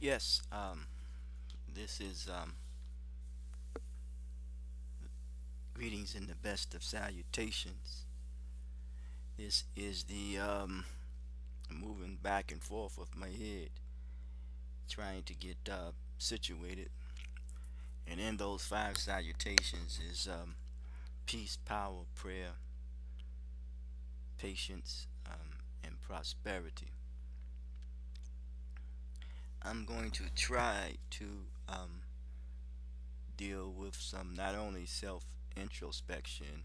Yes, this is greetings in the best of salutations. This is the moving back and forth of my head, trying to get situated. And in those five salutations is peace, power, prayer, patience, and prosperity. I'm going to try to um, deal with some not only self introspection,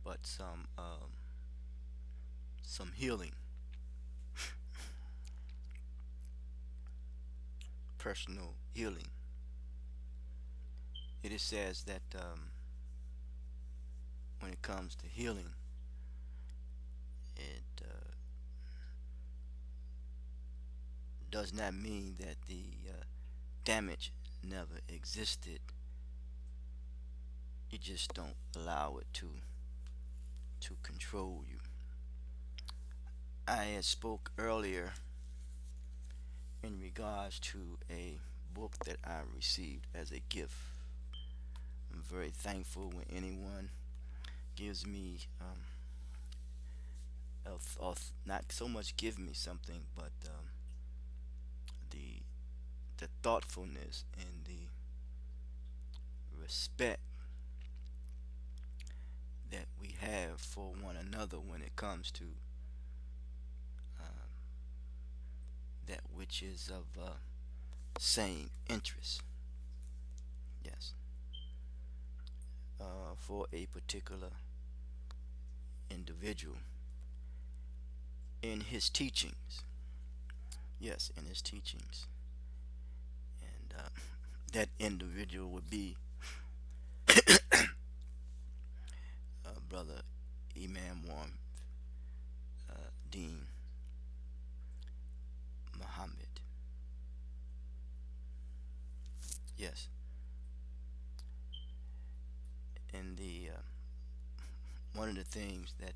but some healing, personal healing. It is says that when it comes to healing, it does not mean that the damage never existed. You just don't allow it to control you. I had spoke earlier in regards to a book that I received as a gift. I'm very thankful when anyone gives me not so much give me something, but the the thoughtfulness and the respect that we have for one another when it comes to um, that which is of same interest. Yes, for a particular individual in his teachings. Yes, in his teachings, and that individual would be Brother Imam Warren Dean Muhammad. Yes, and the one of the things that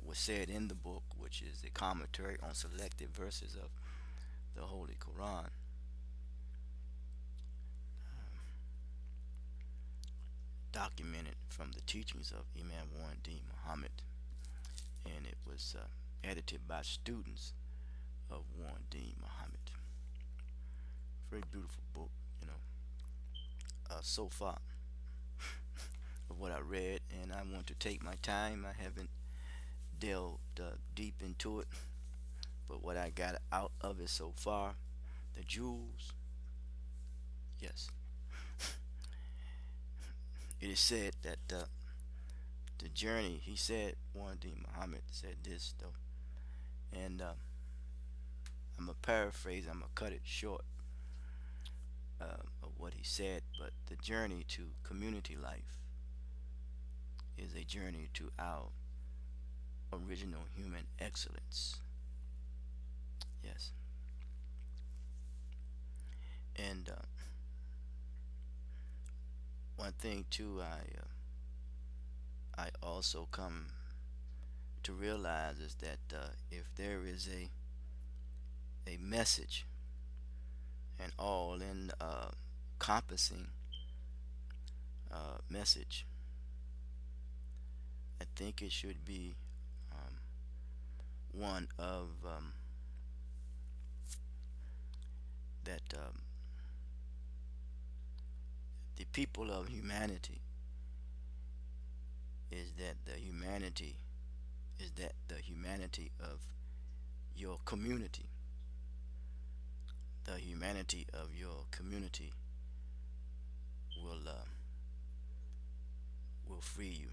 was said in the book, which is a commentary on selected verses of the Holy Quran, documented from the teachings of Imam Warren D. Muhammad, and it was edited by students of Warren D. Muhammad. Very beautiful book, you know. So far of what I read, and I want to take my time. I haven't delved deep into it, but what I got out of it so far, the jewels, yes. It is said that the journey, he said, Warren D. Muhammad said this though, and I'm a paraphrase, I'm gonna cut it short of what he said, but the journey to community life is a journey to our original human excellence. Yes, and one thing too, I also come to realize is that if there is a message, an all in encompassing message, I think it should be one of that the people of humanity is that the humanity is that the humanity of your community, the humanity of your community will free you.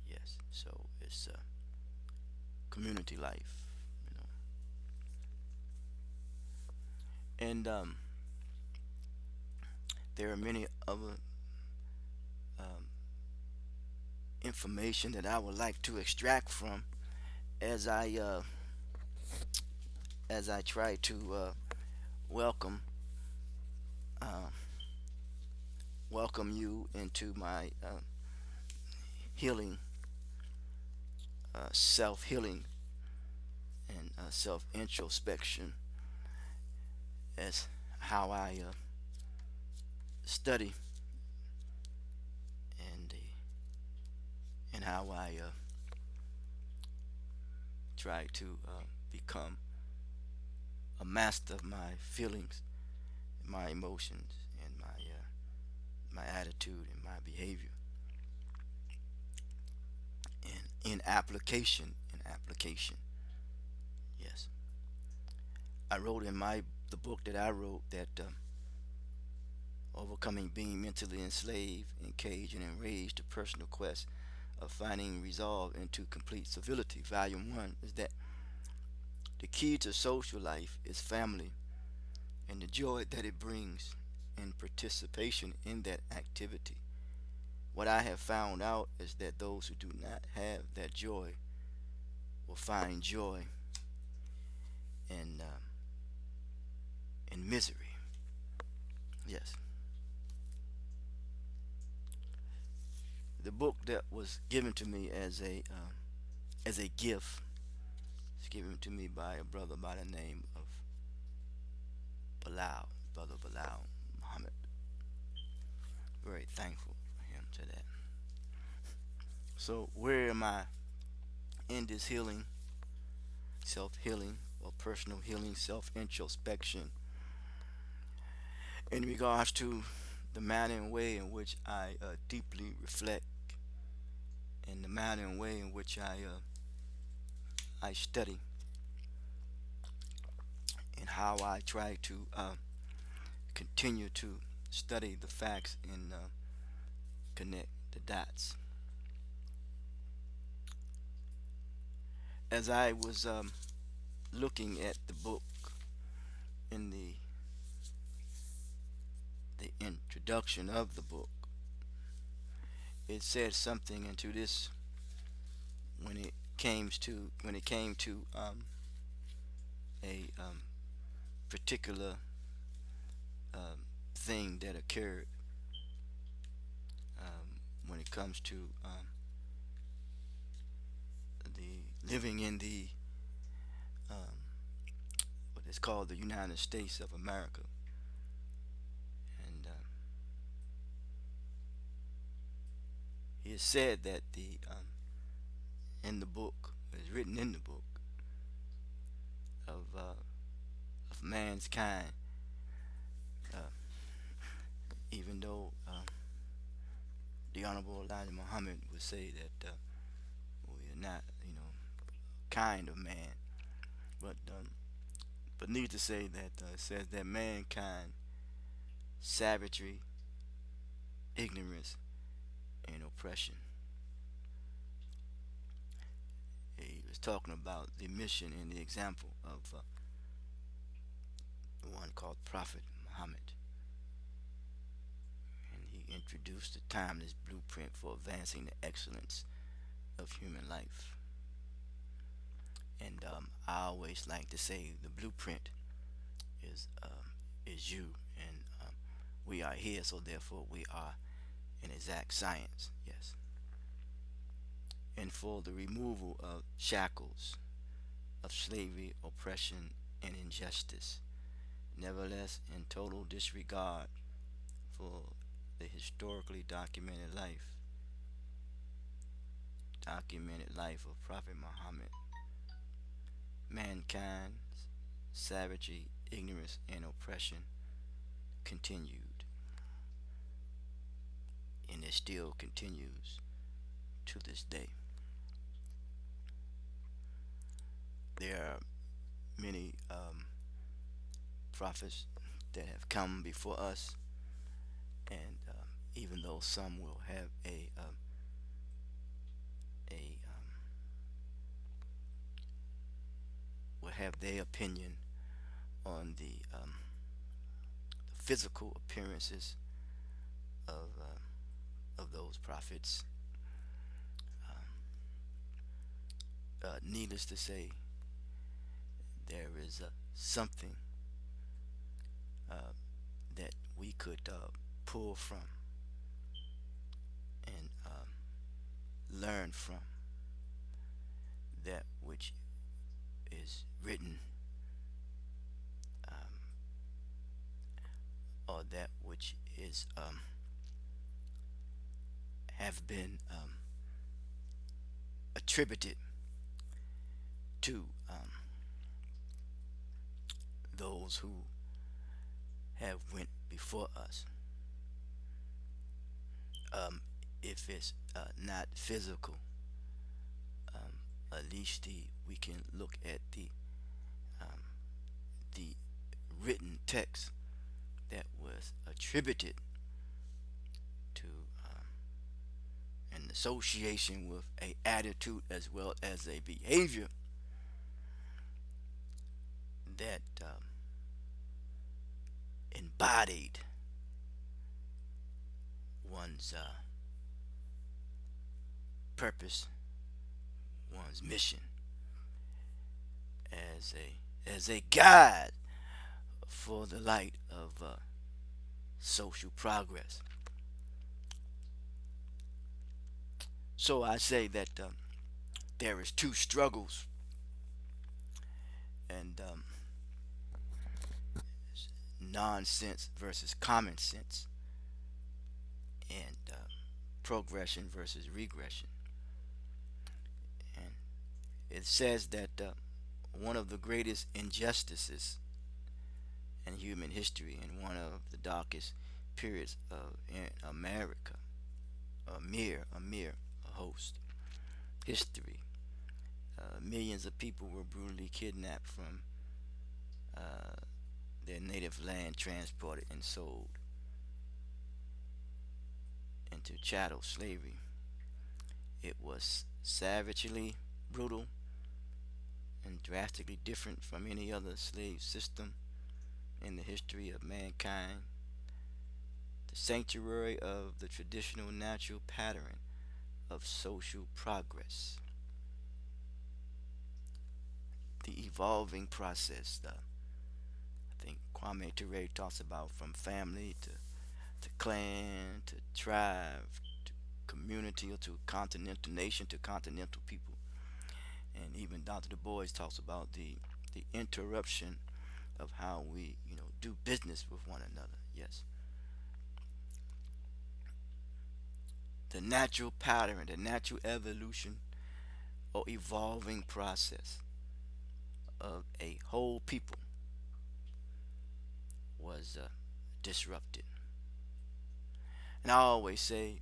Yes, so it's community life, you know, and there are many other um, information that I would like to extract from as I try to welcome uh, welcome you into my healing, self healing, and self introspection as how I study and how I try to become a master of my feelings, my emotions, and my attitude and my behavior. And in application, yes, I wrote in my the book that I wrote that overcoming being mentally enslaved, encaged, and enraged, the personal quest of finding resolve into complete civility. Volume 1 is that the key to social life is family and the joy that it brings and participation in that activity. What I have found out is that those who do not have that joy will find joy in misery. Yes, the book that was given to me as a gift was given to me by a brother by the name of Bilal, brother Bilal Muhammad. Very thankful for him to that. So where am I in this healing, self healing, or personal healing, self introspection, in regards to the manner and way in which I deeply reflect, and the manner and way in which I study, and how I try to continue to study the facts and connect the dots. As I was looking at the book in the introduction of the book, it said something into this when it came to a particular um, thing that occurred when it comes to the living in the um, what is called the United States of America. And he has said that the in the book, is written in the book of man's kind, uh, even though the Honorable Elijah Muhammad would say that we are not, kind of man, but needs to say that it says that mankind, savagery, ignorance, and oppression. He was talking about the mission and the example of the one called Prophet Muhammad, and he introduced the timeless blueprint for advancing the excellence of human life. And I always like to say the blueprint is you, and we are here, so therefore we are an exact science. Yes, and for the removal of shackles of slavery, oppression, and injustice. Nevertheless, in total disregard for the historically documented life of Prophet Muhammad, mankind's savagery, ignorance, and oppression continued, and it still continues to this day. There are many prophets that have come before us, and even though some will have will have their opinion on the physical appearances of those prophets, needless to say, there is something uh, that we could pull from and learn from, that which is written, um, or that which is have been attributed to those who have went before us. Um, if it's not physical, at least we can look at um, the written text that was attributed to an association with a attitude as well as a behavior that embodied one's purpose, one's mission as a guide for the light of social progress. So I say that there is two struggles, and nonsense versus common sense, and progression versus regression. And it says that one of the greatest injustices in human history and one of the darkest periods in America, a mere host history. Millions of people were brutally kidnapped from uh, their native land, transported and sold into chattel slavery. It was savagely brutal and drastically different from any other slave system in the history of mankind. The sanctuary of the traditional natural pattern of social progress. The evolving process. I think Kwame Ture talks about from family to clan to tribe to community or to continental nation to continental people. And even Dr. Du Bois talks about the interruption of how we do business with one another. Yes, the natural pattern, the natural evolution or evolving process of a whole people was disrupted. And I always say,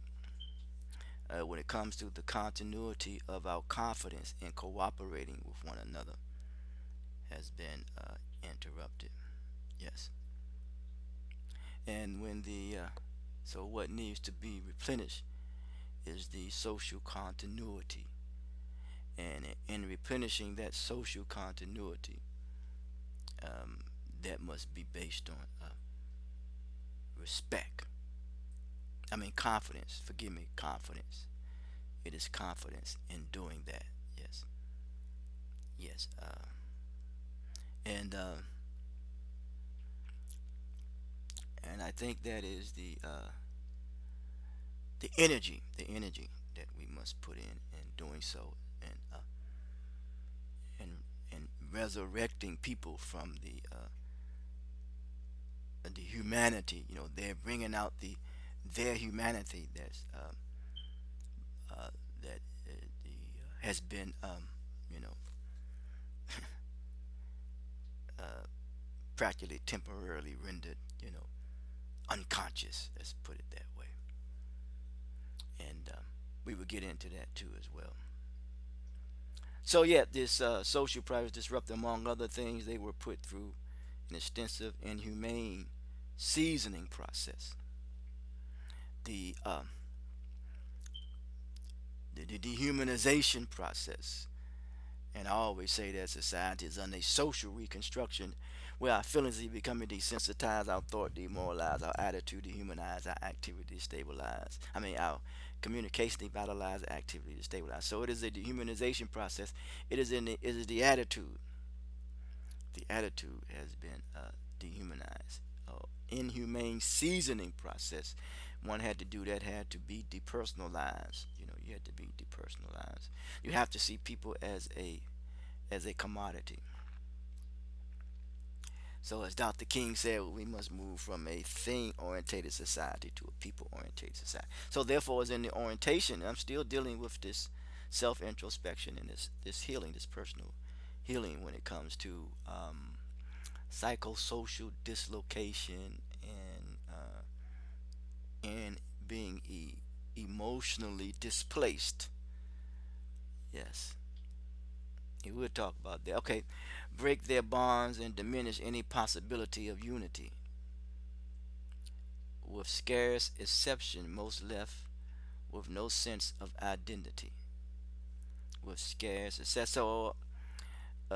when it comes to the continuity of our confidence in cooperating with one another, has been interrupted. Yes, and when the so what needs to be replenished is the social continuity, and in replenishing that social continuity, um, that must be based on respect. I mean confidence. Forgive me, confidence. It is confidence in doing that. Yes, yes, and and I think that is the energy that we must put in doing so, and and resurrecting people from the humanity. They're bringing out their humanity uh, that has been you know uh, practically temporarily rendered unconscious. Let's put it that way, and we will get into that too as well. So yeah, this social practice disrupted, among other things, they were put through an extensive and humane seasoning process. The the dehumanization process. And I always say that society is under a social reconstruction where our feelings are becoming desensitized, our thought demoralized, our attitude dehumanized, our activity destabilized. I mean, our communication devitalized, activity destabilized. So it is a dehumanization process. It is the attitude. The attitude has been dehumanized. Inhumane seasoning process. One had to do that, had to be depersonalized. You had to be depersonalized. You have to see people as a commodity. So, as Dr. King said, we must move from a thing orientated society to a people orientated society. So, therefore, as in the orientation, I'm still dealing with this self introspection and this healing, this personal healing when it comes to psychosocial dislocation and being emotionally displaced. Yes, we'll talk about that. Okay, break their bonds and diminish any possibility of unity. With scarce exception, most left with no sense of identity. With scarce exception, so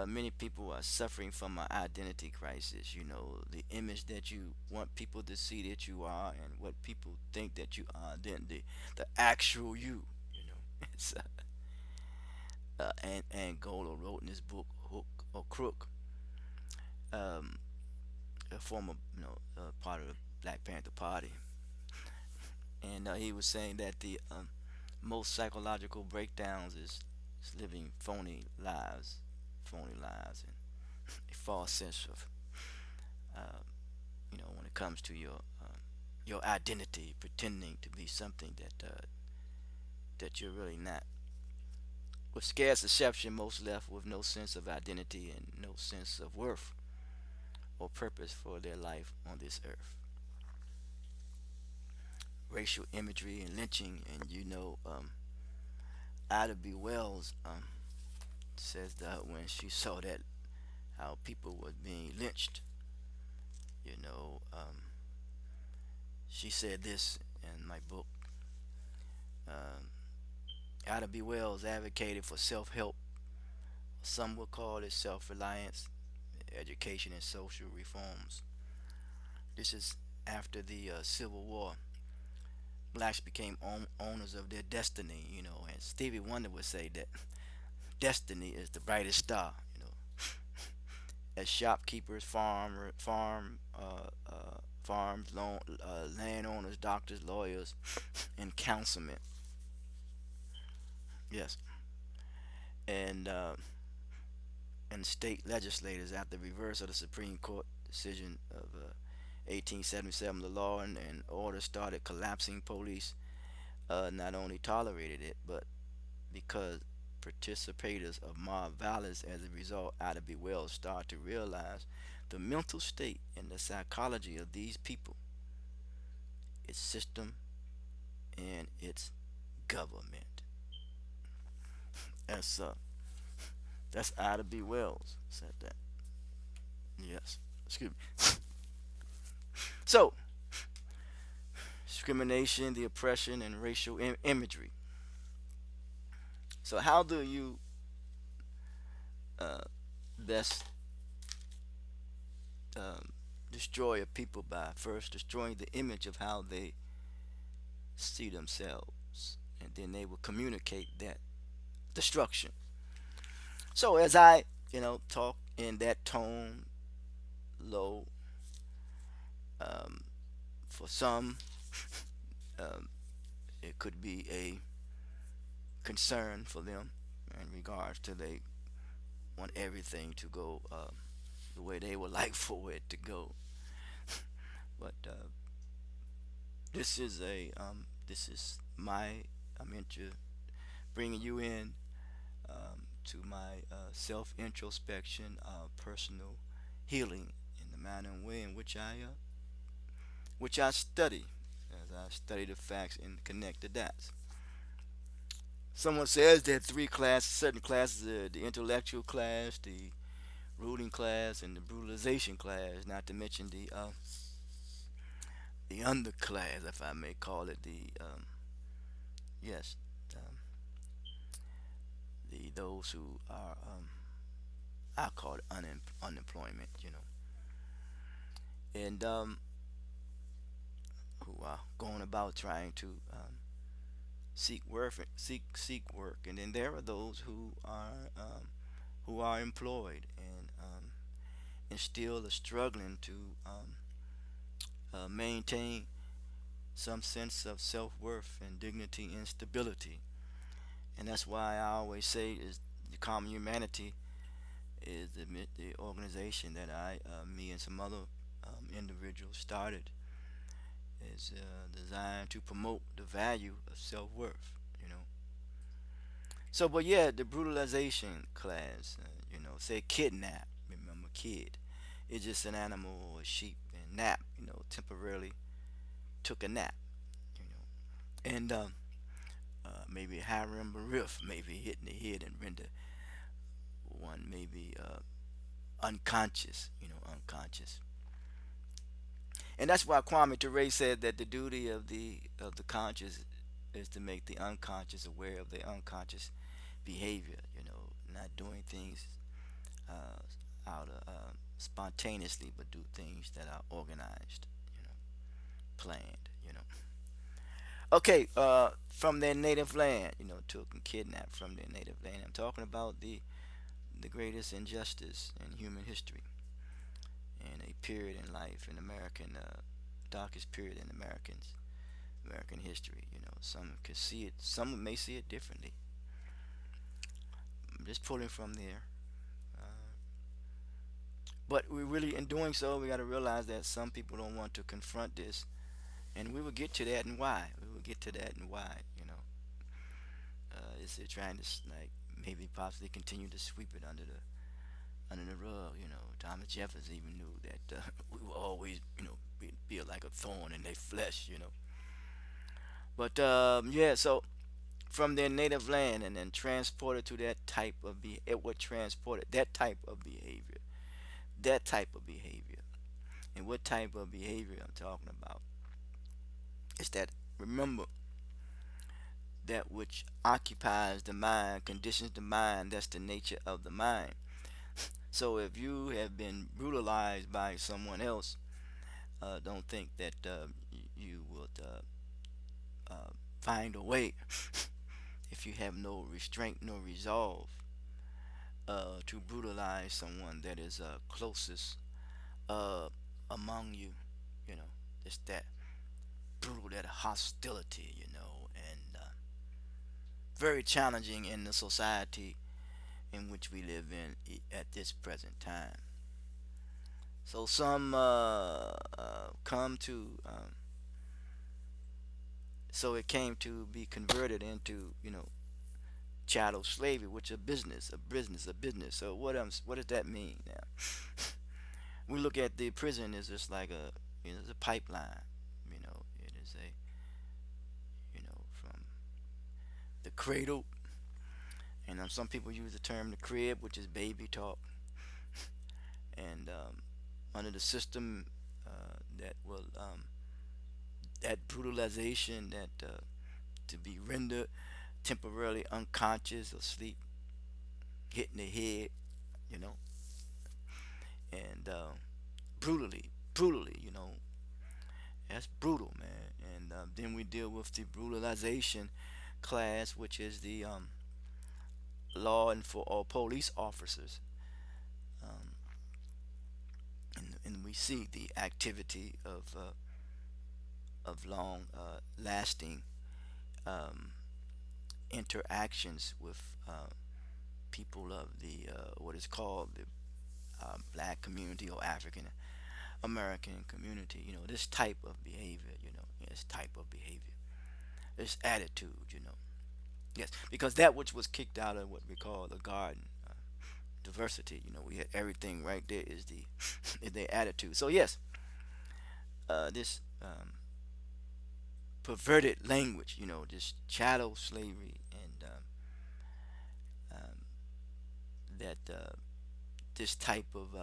many people are suffering from an identity crisis. You know, the image that you want people to see that you are, and what people think that you are, then the actual you. You know, it's, and Angola wrote in his book Hook or Crook, um, a former part of the Black Panther Party, and he was saying that the most psychological breakdowns is living phony lives, and a false sense of uh, when it comes to your identity, pretending to be something that you're really not. With scarce exception, most left with no sense of identity and no sense of worth or purpose for their life on this earth. Racial imagery and lynching, and Ida B. Wells says that when she saw that how people were being lynched, you know, she said this in my book. Um, Ida B. Wells advocated for self-help. Some would call it self-reliance, education, and social reforms. This is after the Civil War. Blacks became owners of their destiny, and Stevie Wonder would say that destiny is the brightest star, as shopkeepers, farms, landowners, doctors, lawyers, and councilmen. Yes, and state legislators after the reverse of the Supreme Court decision of 1877. The law and order started collapsing. Police not only tolerated it, but because participators of mob violence as a result, Ida B. Wells started to realize the mental state and the psychology of these people, its system, and its government. That's uh, that's Ida B. Wells said that. Yes, excuse me. So, discrimination, the oppression, and racial imagery. So, how do you uh, best um, destroy a people? By first destroying the image of how they see themselves, and then they will communicate that destruction. So, as I talk in that tone, low, um, for some, um, it could be a concern for them in regards to they want everything to go the way they would like for it to go. But this is my I'm into bringing you in to my self introspection, personal healing in the manner and way in which I study as I study the facts and connect the dots. Someone says that certain classes, the intellectual class, the ruling class, and the brutalization class, not to mention the underclass, if I may call it, the yes, um, the those who are I call it unemployment, and who are going about trying to seek work, and then there are those who are employed and still are struggling to maintain some sense of self-worth and dignity and stability. And that's why I always say is the common humanity is the organization that me and some other individuals started is designed to promote the value of self worth. You know. So, but yeah, the brutalization class. Say kidnap. Remember, kid. It's just an animal or a sheep and nap. Temporarily took a nap. You know, and maybe Hiram Barif maybe hitting the head and render one maybe unconscious. Unconscious. And that's why Kwame Ture said that the duty of the conscious is to make the unconscious aware of the unconscious behavior. Not doing things out of spontaneously, but do things that are organized. You know, planned. Okay, from their native land. Took and kidnapped from their native land. I'm talking about the greatest injustice in human history and a period in life in American darkest period in American history. Some could see it, some may see it differently. I'm just pulling from there. Uh, but we really, in doing so, we got to realize that some people don't want to confront this, and we will get to that and why. We will get to that and why. Is it trying to like maybe possibly continue to sweep it under the rug? Thomas Jefferson even knew that we will always, be like a thorn in their flesh. But yeah, so from their native land and then transported to that type of it was transported that type of behavior, that type of behavior, and what type of behavior I'm talking about is that remember that which occupies the mind conditions the mind. That's the nature of the mind. So if you have been brutalized by someone else, don't think that you would find a way if you have no restraint, no resolve to brutalize someone that is closest uh, among you. It's that brutal, that hostility. And very challenging in the society in which we live in at this present time. So some come to, so it came to be converted into, chattel slavery, which is a business. So what does that mean now? We look at the prison as just like it's a pipeline. It is from the cradle, and some people use the term the crib, which is baby talk, and under the system that will that brutalization that to be rendered temporarily unconscious or sleep, hitting the head, you know, and brutally, that's brutal, man. And then we deal with the brutalization class, which is the law and for all police officers, um, and we see the activity of long lasting um, interactions with people of the what is called the black community or African American community. This type of behavior. This type of behavior, this attitude. Yes, because that which was kicked out of what we call the garden, diversity. We had everything right there is the is their attitude. So yes, this perverted language. This chattel slavery and that this type of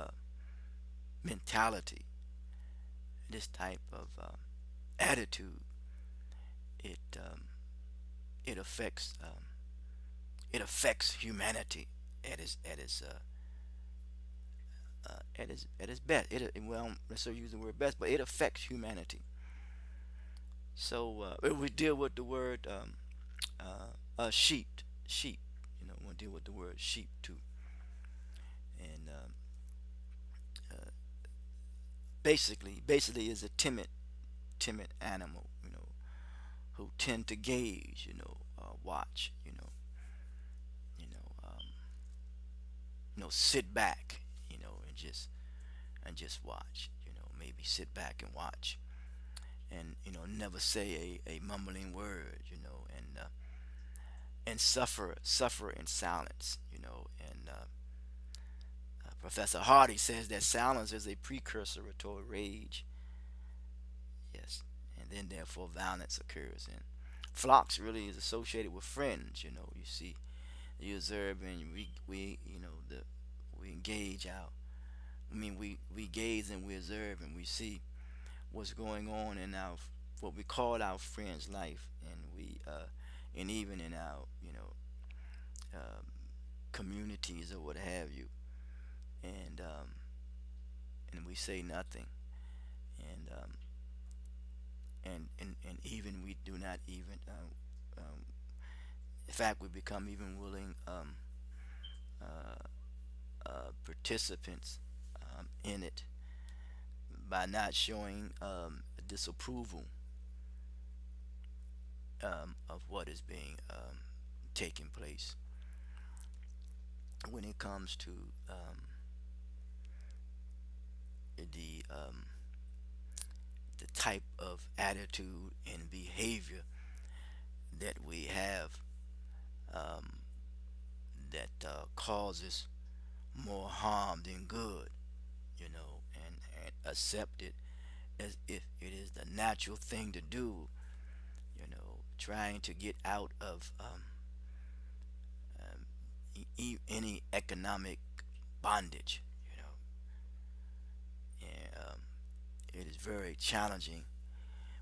mentality, this type of attitude, it it affects it affects humanity at its best. Well, let's not use the word best, but it affects humanity. So if we deal with the word sheep, sheep. We'll deal with the word sheep too, and basically is a timid animal. Who tend to gaze. Watch. Sit back. and just watch. Maybe sit back and watch, and never say a mumbling word. And suffer in silence. And Professor Hardy says that silence is a precursor toward rage. Yes, and then therefore violence occurs. And flocks really is associated with friends. You see, you observe, and we the we engage out. I mean, we gaze and we observe and we see what's going on in our what we call our friends' life, and even in our um, communities or what have you, and we say nothing, and even we do not even in fact we become even willing uh, participants in it by not showing disapproval of what is being taking place when it comes to the the type of attitude and behavior that we have um, that causes more harm than good, and accept it as if it is the natural thing to do, trying to get out of any economic bondage, and it is very challenging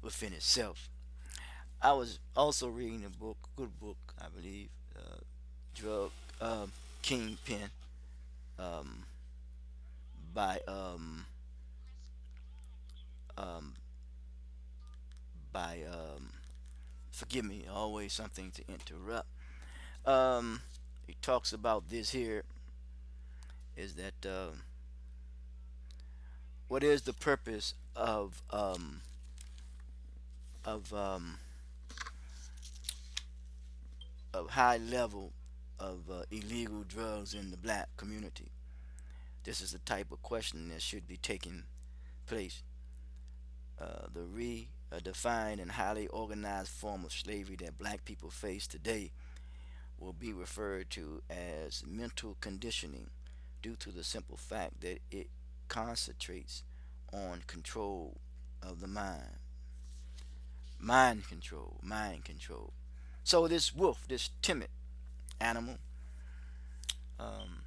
within itself. I was also reading a book, good book, I believe, Drug Kingpin, um, by um, forgive me, always something to interrupt. Um, he talks about this here is that what is the purpose of of high level of illegal drugs in the black community? This is the type of question that should be taking place. The redefined and highly organized form of slavery that black people face today will be referred to as mental conditioning due to the simple fact that it concentrates on control of the mind. Mind control. So this wolf, this timid animal, um,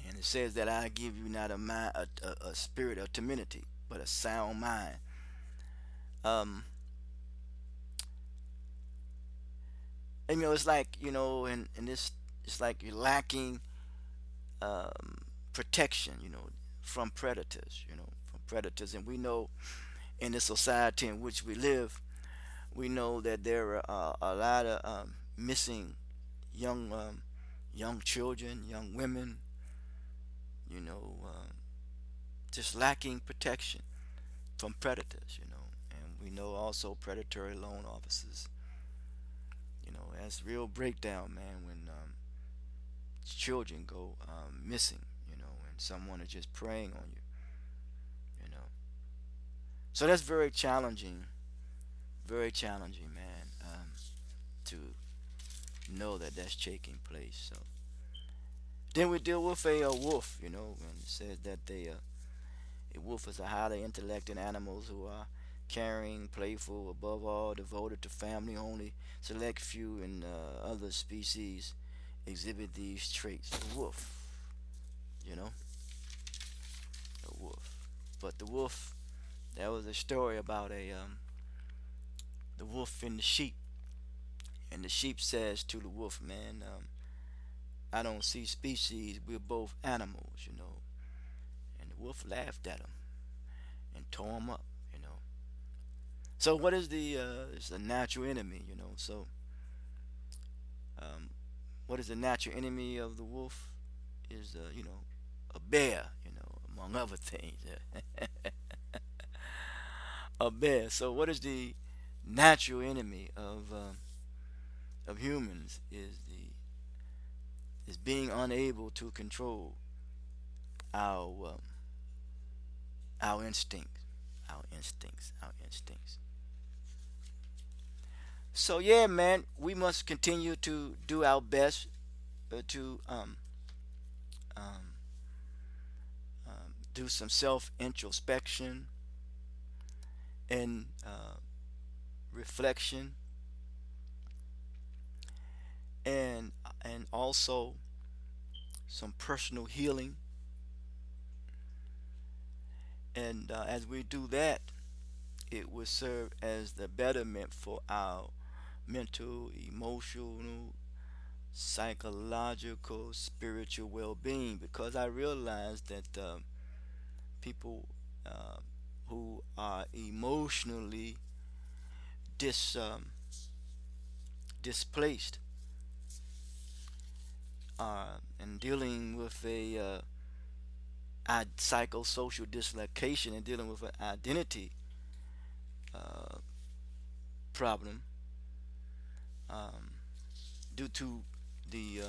and it says that I give you not a mind, a spirit of timidity, but a sound mind. Um, and it's like and this it's like you're lacking protection, from predators, and we know in the society in which we live, we know that there are a lot of missing young young children, young women, just lacking protection from predators, and we know also predatory loan officers. That's real breakdown, man, when children go missing, and someone is just preying on you, you know. So that's very challenging, man, to know that that's taking place. So then we deal with a wolf, and it says that a wolf is a highly intelligent animals who are caring, playful, above all, devoted to family. Only select few in other species exhibit these traits. The wolf, you know, a wolf. But the wolf, there was a story about the wolf and the sheep, and the sheep says to the wolf, man, I don't see species. We're both animals, And the wolf laughed at him and tore him up, you know. So what is it's a natural enemy, So um, what is the natural enemy of the wolf? Is a bear, among other things. A bear. So what is the natural enemy of humans? Is being unable to control our our instincts, our instincts. So yeah, man, we must continue to do our best to um, do some self introspection and reflection, and also some personal healing. And as we do that, it will serve as the betterment for our mental, emotional, psychological, spiritual well-being. Because I realize that people uh, who are emotionally dis displaced and dealing with a psychosocial dislocation and dealing with an identity uh, problem um, due to the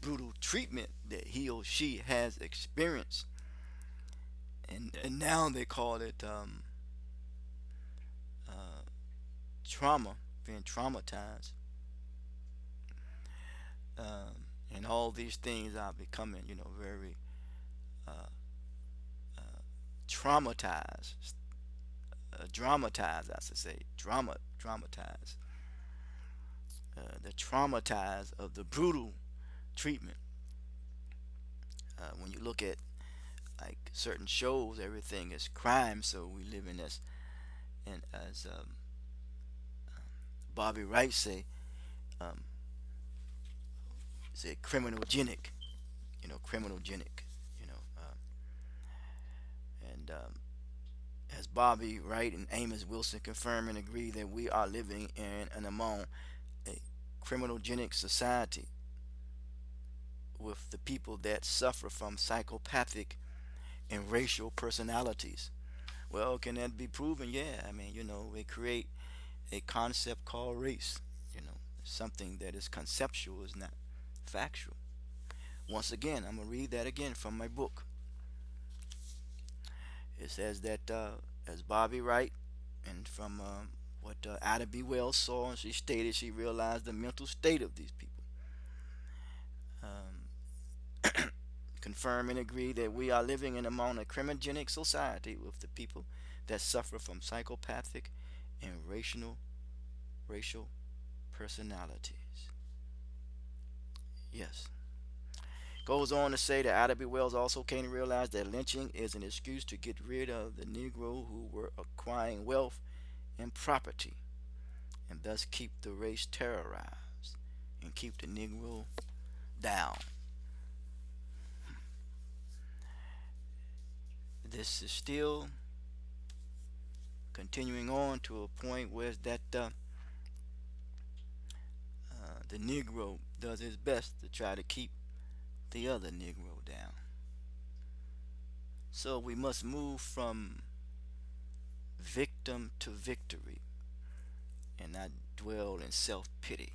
brutal treatment that he or she has experienced, and now they call it uh, trauma, being traumatized, and all these things are becoming, very uh, traumatized, dramatized, I should say, dramatized, the traumatized of the brutal treatment. When you look at like certain shows, everything is crime, so we live in this, and as Bobby Wright um, say criminogenic, criminogenic, and as Bobby Wright and Amos Wilson confirm and agree that we are living in and among a criminogenic society with the people that suffer from psychopathic and racial personalities. Well, can that be proven? Yeah, I mean, they create a concept called race. Something that is conceptual is not factual. Once again, I'm gonna read that again from my book. It says that as Bobby Wright and from what Ada B. Wells saw, and she stated she realized the mental state of these people. Um, Confirm and agree that we are living in among a criminogenic society with the people that suffer from psychopathic and racial personalities. Yes. Goes on to say that Ida B. Wells also came to realize that lynching is an excuse to get rid of the Negro who were acquiring wealth and property, and thus keep the race terrorized and keep the Negro down. This is still continuing on to a point where that the Negro does his best to try to keep the other Negro down. So we must move from victim to victory and not dwell in self pity.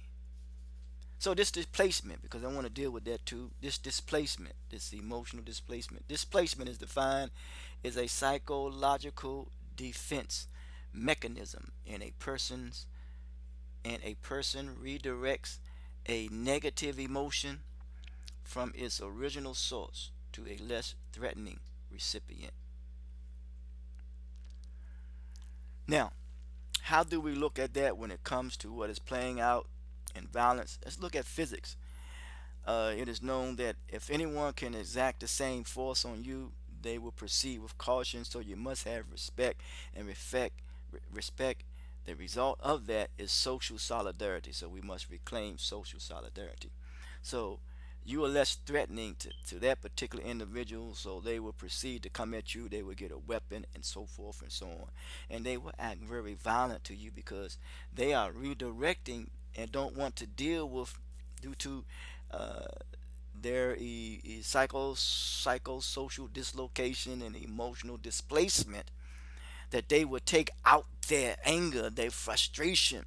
So this displacement, because I want to deal with that too. This displacement, this emotional displacement. Displacement is defined as a psychological defense mechanism a person redirects a negative emotion from its original source to a less threatening recipient. Now, how do we look at that when it comes to what is playing out in violence? Let's look at physics. It is known that if anyone can exact the same force on you, they will proceed with caution. So you must have respect and respect. The result of that is social solidarity. So we must reclaim social solidarity. So you are less threatening to that particular individual, so they will proceed to come at you. They will get a weapon and so forth and so on. And they will act very violent to you because they are redirecting and don't want to deal with due to uh, their psychosocial dislocation and emotional displacement that they would take out their anger, their frustration,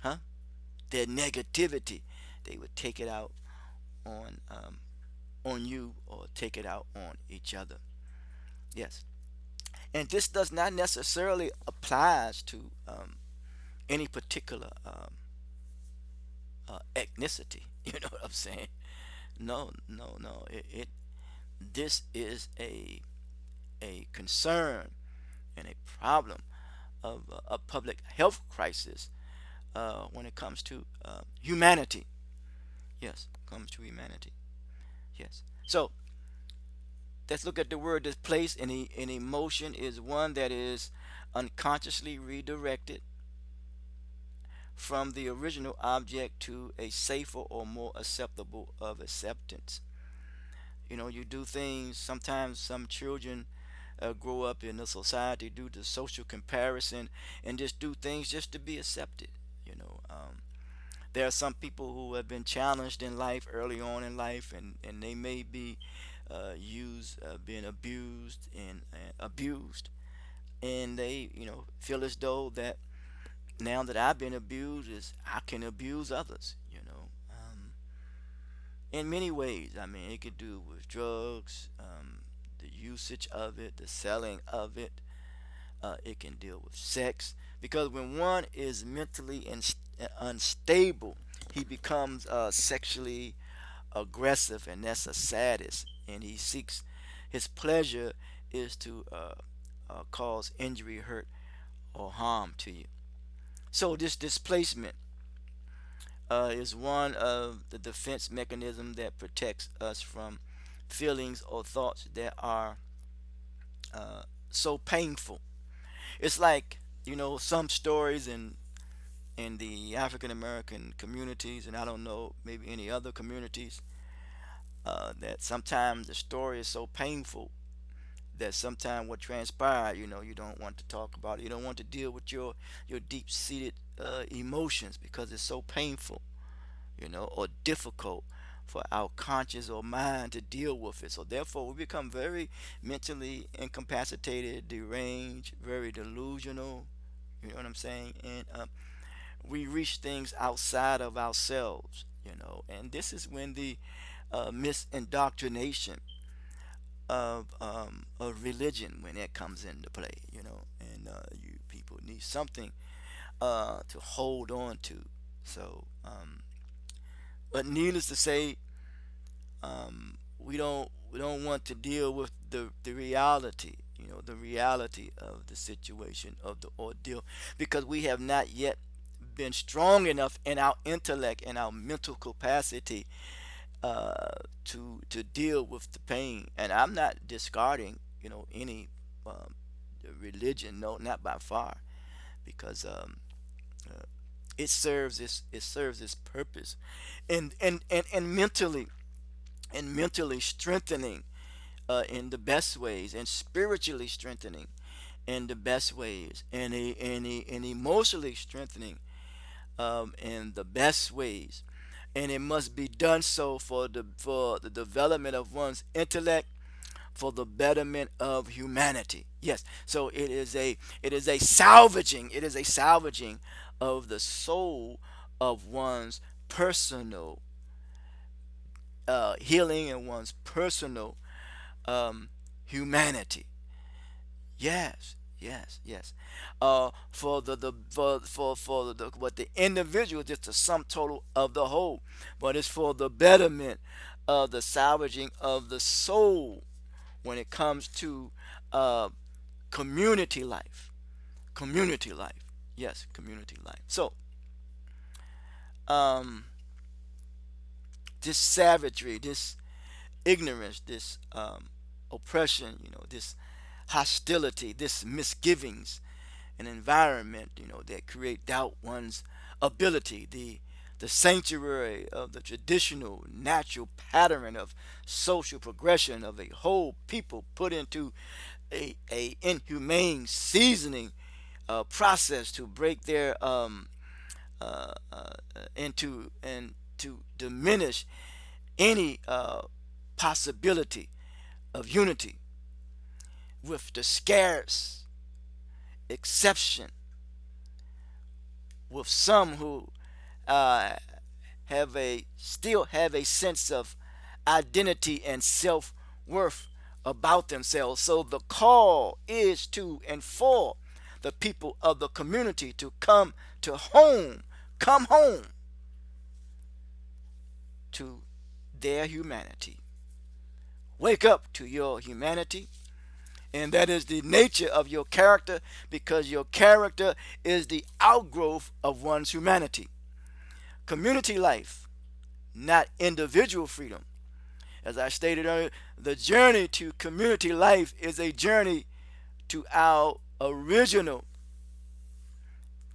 huh? Their negativity. They would take it out on on you or take it out on each other. Yes, and this does not necessarily applies to any particular ethnicity. You know what I'm saying? No, no, no. It this is a concern and a problem of a public health crisis when it comes to humanity. Yes, comes to humanity. Yes. So let's look at the word displaced. An emotion is one that is unconsciously redirected from the original object to a safer or more acceptable of acceptance. You know, you do things. Sometimes some children grow up in a society due to social comparison and just do things just to be accepted. You know, there are some people who have been challenged in life early on in life, and they may be being abused and abused, and they, feel as though that now that I've been abused, is I can abuse others. In many ways. I mean, it could do with drugs, the usage of it, the selling of it. It can deal with sex because when one is mentally unstable, he becomes sexually aggressive, and that's a sadist. And he seeks his pleasure is to cause injury, hurt, or harm to you. So this displacement is one of the defense mechanism that protects us from feelings or thoughts that are so painful. It's like, some stories in the African American communities, and I don't know, maybe any other communities, that sometimes the story is so painful that sometimes what transpired, you don't want to talk about it. You don't want to deal with your deep-seated emotions because it's so painful, or difficult for our conscious or mind to deal with it. So therefore, we become very mentally incapacitated, deranged, very delusional. You know what I'm saying? And we reach things outside of ourselves. And this is when the misindoctrination of religion, when it comes into play. And you people need something to hold on to. So, but needless to say, we don't want to deal with the reality, the reality of the situation of the ordeal, because we have not yet been strong enough in our intellect and our mental capacity to deal with the pain. And I'm not discarding, any um, religion, no, not by far, because uh, it serves its purpose, and mentally strengthening in the best ways, and spiritually strengthening in the best ways, and emotionally strengthening in the best ways. And it must be done so for the development of one's intellect, for the betterment of humanity. Yes. So it is a salvaging of the soul of one's personal healing and one's personal humanity. Yes, yes, yes. For the for the what the individual is just the sum total of the whole, but it's for the betterment of the salvaging of the soul when it comes to uh, community life. Community life. Yes, community life. So, um, this savagery, this ignorance, this oppression, this hostility, this misgivings, an environment, that create doubt one's ability, the sanctuary of the traditional natural pattern of social progression of a whole people put into a inhumane seasoning process to break their and to diminish any possibility of unity, with the scarce exception with some who uh, still have a sense of identity and self worth about themselves. So the call is to and for the people of the community to come home to their humanity. Wake up to your humanity, and that is the nature of your character, because your character is the outgrowth of one's humanity. Community life, not individual freedom. As I stated earlier, the journey to community life is a journey to our original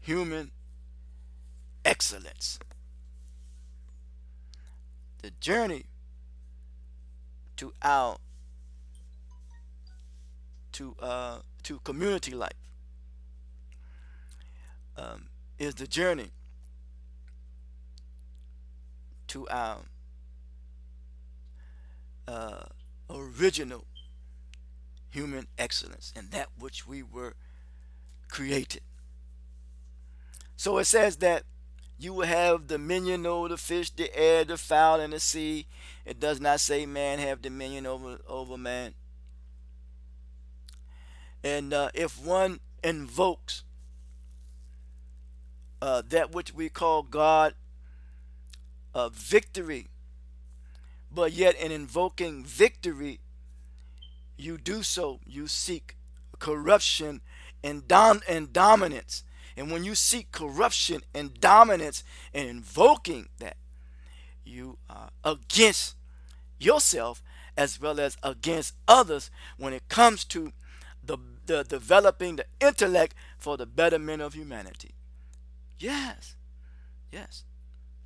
human excellence. The journey to our to community life is the journey to our uh, original human excellence and that which we were created. So it says that you will have dominion over the fish, the air, the fowl, and the sea. It does not say man have dominion over man. And if one invokes that which we call God victory, but yet in invoking victory, you seek corruption and dominance. And when you seek corruption and dominance and invoking that, you are against yourself as well as against others when it comes to the, the developing the intellect for the betterment of humanity. Yes, yes.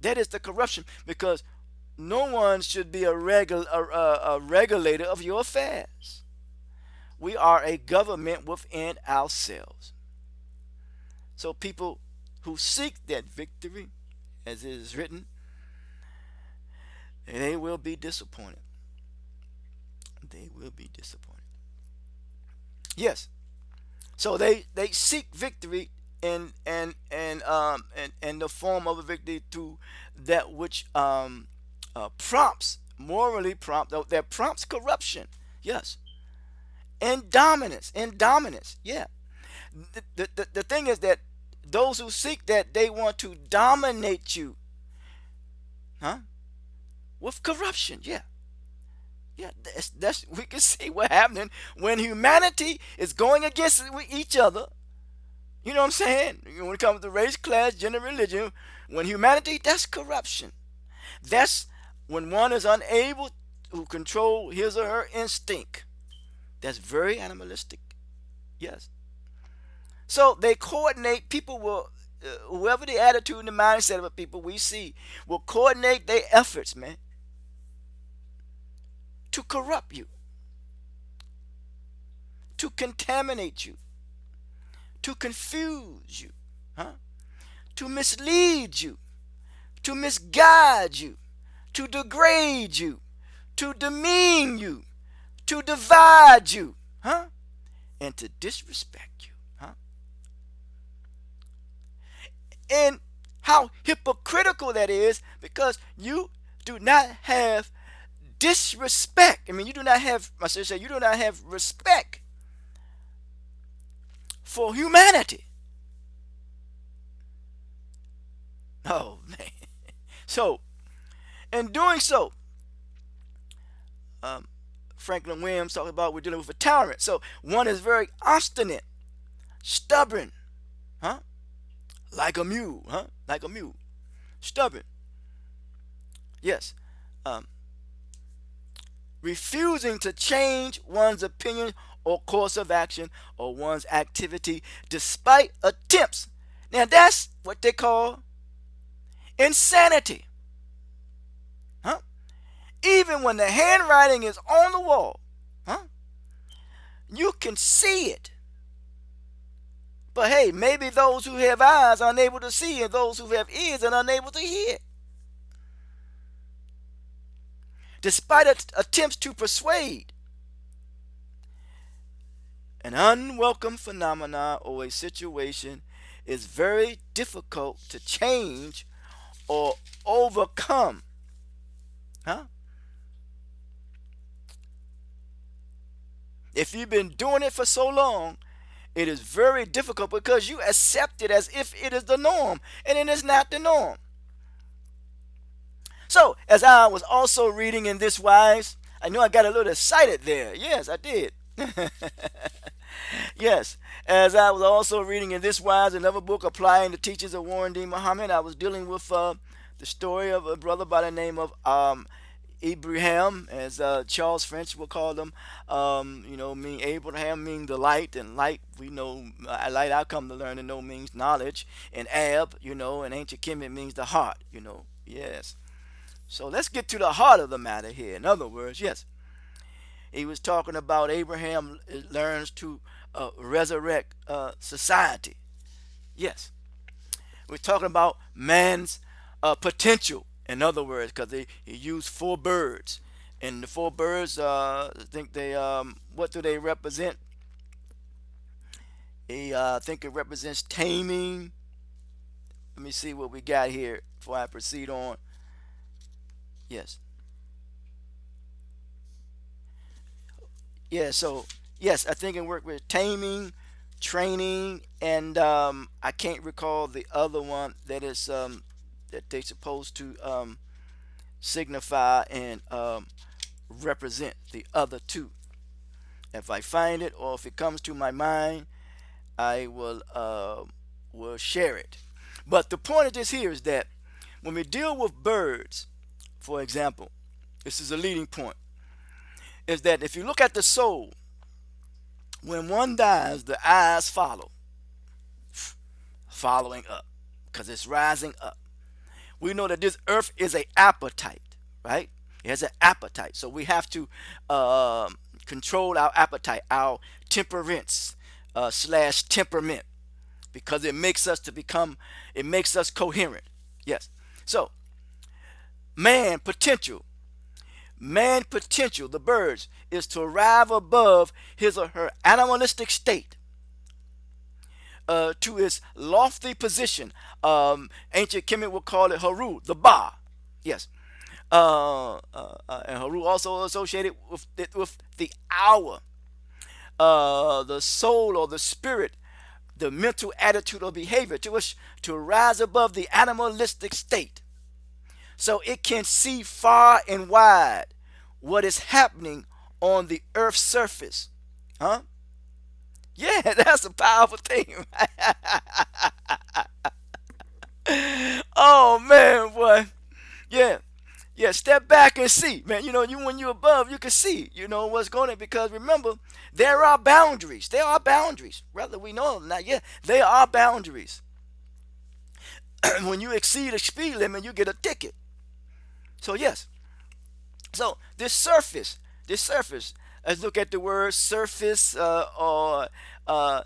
That is the corruption, because no one should be a regulator of your affairs. We are a government within ourselves. So people who seek that victory, as it is written, they will be disappointed. They will be disappointed. Yes. So they seek victory in the form of a victory through that which prompts morally that prompts corruption. Yes. And dominance. Yeah. The thing is that those who seek that, they want to dominate you, huh? With corruption. Yeah. Yeah, that's we can see what happening when humanity is going against each other. You know what I'm saying? When it comes to race, class, gender, religion, when humanity, that's corruption. That's when one is unable to control his or her instinct. That's very animalistic. Yes. So they coordinate. People will, whoever the attitude and the mindset of the people we see, will coordinate their efforts, man, to corrupt you, to contaminate you, to confuse you, huh? To mislead you, to misguide you, to degrade you, to demean you, to divide you, huh? And to disrespect you, huh? And how hypocritical that is, because you do not have disrespect. I mean, you do not have, I should say, you do not have respect for humanity. Oh, man. So, in doing so, um, Franklin Williams talks about we're dealing with a tyrant. So, one is very obstinate, stubborn, huh? Like a mule, huh? Like a mule. Stubborn. Yes. Um, Refusing to change one's opinion or course of action or one's activity despite attempts. Now, that's what they call insanity. Huh? Even when the handwriting is on the wall, huh? You can see it. But hey, maybe those who have eyes are unable to see, and those who have ears are unable to hear. Despite attempts to persuade, an unwelcome phenomena or a situation is very difficult to change or overcome. Huh? If you've been doing it for so long, it is very difficult because you accept it as if it is the norm, and it is not the norm. So, as I was also reading in this wise, I know I got a little excited there. Yes, I did. Yes, as I was also reading in this wise, another book applying the teachings of Warren D. Muhammad, I was dealing with the story of a brother by the name of Abraham, as Charles French will call them. Mean Abraham meaning the light, and light we know, light I come to learn and know means knowledge, and Ab, in ancient Kemet means the heart. Yes. So let's get to the heart of the matter here. In other words, yes, he was talking about Abraham learns to resurrect society. Yes, we're talking about man's potential. In other words, because he used four birds, and the four birds, I think they, what do they represent? I think it represents taming. Let me see what we got here before I proceed on. Yes, yeah. So yes, I think it worked with taming, training, and I can't recall the other one that they supposed to signify and represent the other two. If I find it or if it comes to my mind, I will share it. But the point of this here is that when we deal with birds, for example, this is a leading point, is that if you look at the soul, when one dies, the eyes follow, following up, because it's rising up. We know that this earth is a appetite, right? It has an appetite, so we have to control our appetite, our temperance slash temperament, because it makes us coherent. Yes. So man potential, the birds, is to arrive above his or her animalistic state to its lofty position. Ancient Kemet will call it Haru, the Ba. Yes. And Haru also associated with the hour, the soul or the spirit, the mental attitude or behavior to rise above the animalistic state, so it can see far and wide what is happening on the earth's surface. Huh? Yeah, that's a powerful thing. Oh man, boy. Yeah. Yeah, step back and see, man. You when you're above, you can see, what's going on. Because remember, there are boundaries. There are boundaries, whether we know them or not. Yeah, there are boundaries. When you exceed a speed limit, you get a ticket. So yes. So this surface. Let's look at the word surface, or a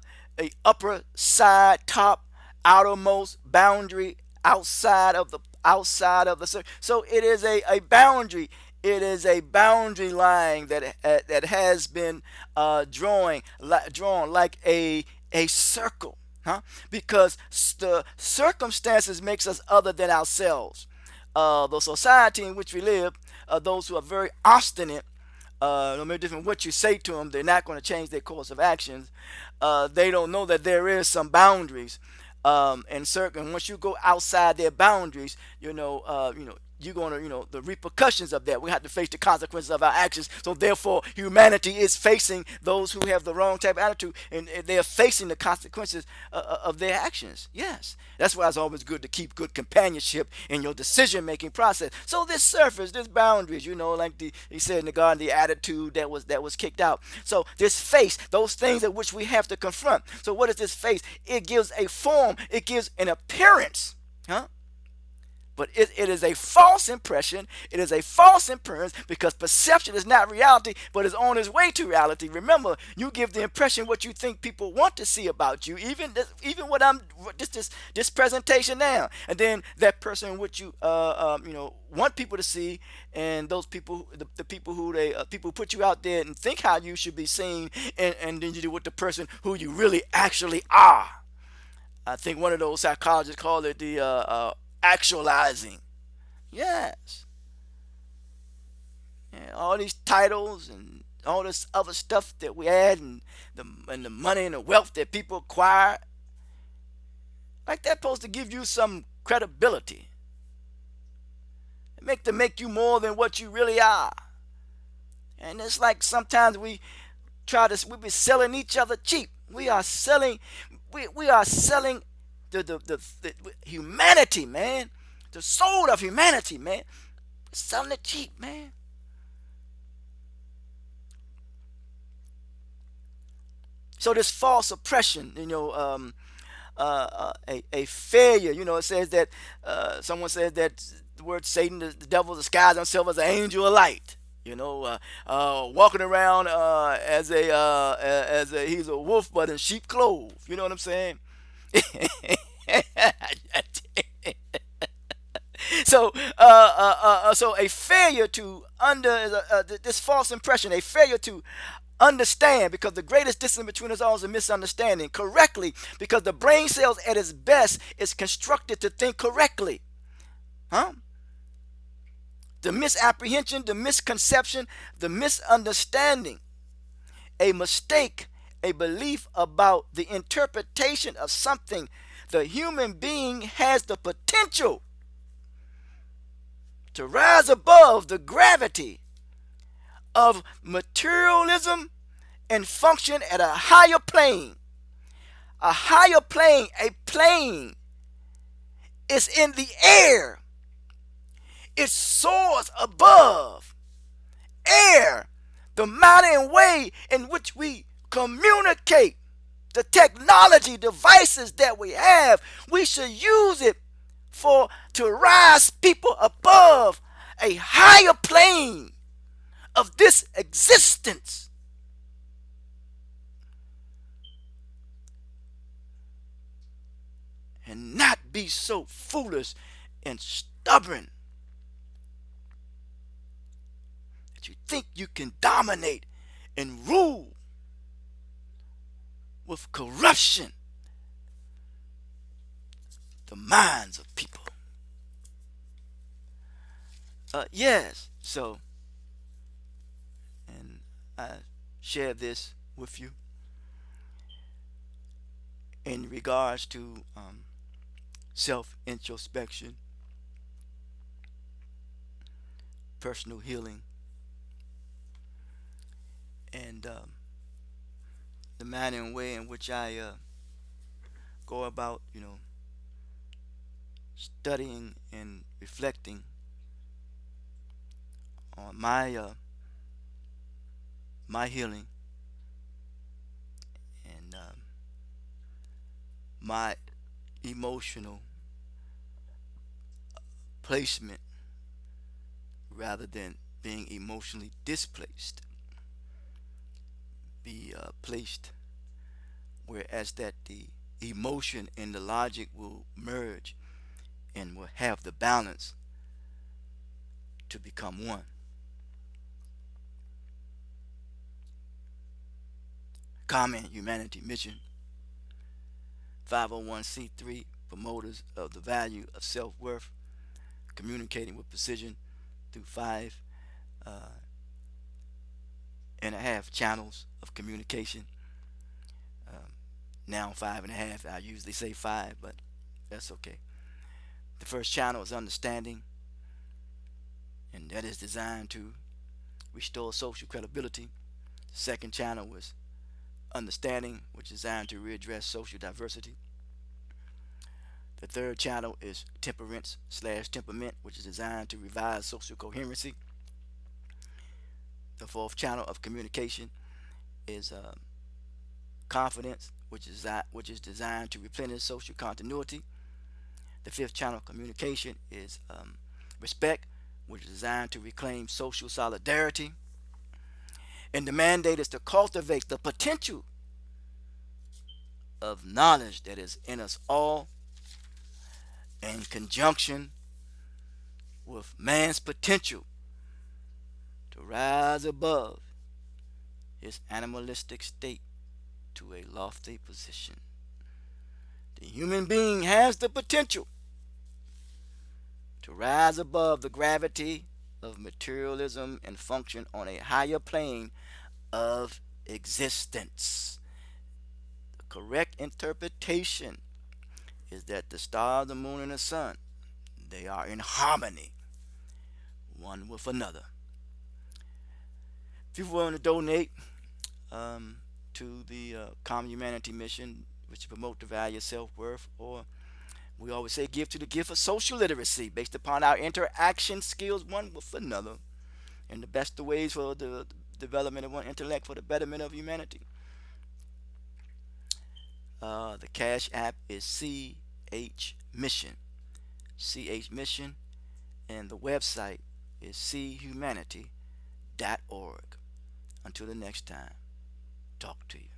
upper side, top, outermost boundary, outside of the surface. So it is a boundary. It is a boundary line that has been drawn like a circle, huh? Because the circumstances makes us other than ourselves. The society in which we live, those who are very obstinate, no matter different what you say to them, they're not going to change their course of actions. They don't know that there is some boundaries, and certain. Once you go outside their boundaries, you're going to, the repercussions of that. We have to face the consequences of our actions. So therefore, humanity is facing those who have the wrong type of attitude, and they're facing the consequences of their actions. Yes, that's why it's always good to keep good companionship in your decision-making process. So this surface, this boundaries, like he said in the garden, the attitude that was kicked out. So this face, those things at which we have to confront. So what is this face? It gives a form. It gives an appearance. Huh? But it is a false impression. It is a false appearance, because perception is not reality, but is on its way to reality. Remember, you give the impression what you think people want to see about you, even what I'm this presentation now, and then that person which you want people to see, and those people, the people who people put you out there and think how you should be seen, and then you do with the person who you really actually are. I think one of those psychologists called it the actualizing. Yes. Yeah, all these titles and all this other stuff that we had, and the money and the wealth that people acquire, like that's supposed to give you some credibility. It make you more than what you really are. And it's like sometimes we be selling each other cheap. We are selling the humanity, man. The soul of humanity, man. We're selling it cheap, man. So this false oppression, a failure. It says that someone says that the word Satan, the devil, disguised himself as an angel of light. Walking around as a he's a wolf but in sheep clothes. You know what I'm saying? So a failure to under this false impression, a failure to understand, because the greatest distance between us all is a misunderstanding correctly, because the brain cells at its best is constructed to think correctly. Huh? The misapprehension, the misconception, the misunderstanding, a mistake, a belief about the interpretation of something. The human being has the potential to rise above the gravity of materialism and function at a higher plane. A higher plane, a plane is in the air. It soars above air, the manner and way in which we communicate, the technology devices that we have. We should use it to rise people above a higher plane of this existence. And not be so foolish and stubborn that you think you can dominate and rule with corruption the minds of people. Yes, so, and I share this with you in regards to self introspection, personal healing, and the manner and way in which I go about, studying and reflecting on my healing and my emotional placement rather than being emotionally displaced. Be placed whereas that the emotion and the logic will merge and will have the balance to become one. Common humanity mission, 501c3, promoters of the value of self-worth, communicating with precision through five uh, and a half channels of communication. Um, Now five and a half. I usually say five, but that's okay. The first channel is understanding, and that is designed to restore social credibility. The second channel is understanding, which is designed to readdress social diversity. The third channel is temperance slash temperament, which is designed to revise social coherency. The fourth channel of communication is confidence, which is designed to replenish social continuity. The fifth channel of communication is respect, which is designed to reclaim social solidarity. And the mandate is to cultivate the potential of knowledge that is in us all in conjunction with man's potential to rise above his animalistic state to a lofty position. The human being has the potential to rise above the gravity of materialism and function on a higher plane of existence. The correct interpretation is that the star, the moon, and the sun, they are in harmony one with another. If you want to donate um, to the Common Humanity Mission, which promote the value of self-worth, or we always say give to the gift of social literacy based upon our interaction skills one with another and the best of ways for the development of one intellect for the betterment of humanity. The Cash App is CH Mission. CH Mission, and the website is chumanity.org. Until the next time, talk to you.